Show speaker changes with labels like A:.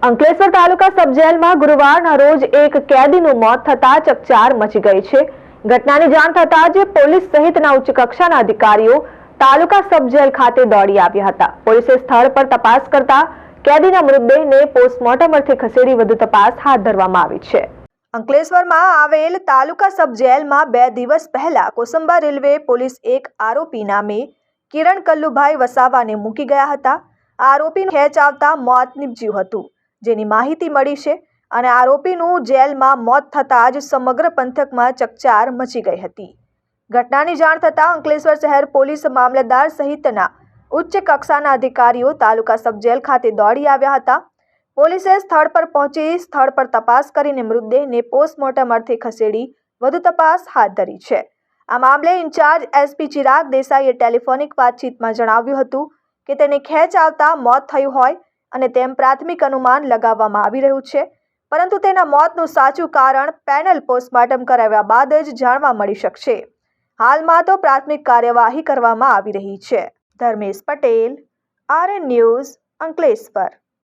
A: અંકલેશ્વર તાલુકા સબ જેલમાં ગુરુવારના રોજ એક કેદીનું મોત થતા ચકચાર મચી ગઈ છે। ઘટનાની જાણ થતાં જ પોલીસ સહિતના ઉચ્ચ કક્ષાના અધિકારીઓ તાલુકા સબ જેલ ખાતે દોડી આવ્યા હતા। પોલીસે સ્થળ પર તપાસ કરતા કેદીના મૃતદેહને પોસ્ટમોર્ટમ અર્થે ખસેડી વધુ તપાસ હાથ ધરવામાં આવી છે। અંકલેશ્વરમાં આવેલ તાલુકા સબ જેલમાં 2 દિવસ પહેલા કોસંબા રેલવે પોલીસ એક આરોપી નામે કિરણ કલ્લુભાઈ વસાવાને મૂકી ગયા હતા। આરોપીનું ખેંચ આવતા મોત નીપજ્યું હતું, જેની માહિતી મળી છે અને આરોપીનું જેલમાં મોત થતાં જ સમગ્ર પંથકમાં ચકચાર મચી ગઈ હતી। ઘટનાની જાણ થતાં અંકલેશ્વર શહેર પોલીસ મામલતદાર સહિતના ઉચ્ચ કક્ષાના અધિકારીઓ તાલુકા સબ જેલ ખાતે દોડી આવ્યા હતા। પોલીસે સ્થળ પર પહોંચી સ્થળ પર તપાસ કરીને મૃતદેહને પોસ્ટમોર્ટમ અર્થે ખસેડી વધુ તપાસ હાથ ધરી છે। આ મામલે ઇન્ચાર્જ એસપી ચિરાગ દેસાઈએ ટેલિફોનિક વાતચીતમાં જણાવ્યું હતું કે તેને ખેંચ આવતા મોત થયું હોય અને તેમ પ્રાથમિક અનુમાન લગાવવામાં આવી રહ્યું છે, પરંતુ તેના મોતનું સાચું કારણ પેનલ પોસ્ટમોર્ટમ કરાવ્યા બાદ જ જાણવા મળી શકશે। હાલમાં તો પ્રાથમિક કાર્યવાહી કરવામાં આવી રહી છે। Dharmesh Patel, RN news, Ankleshwar.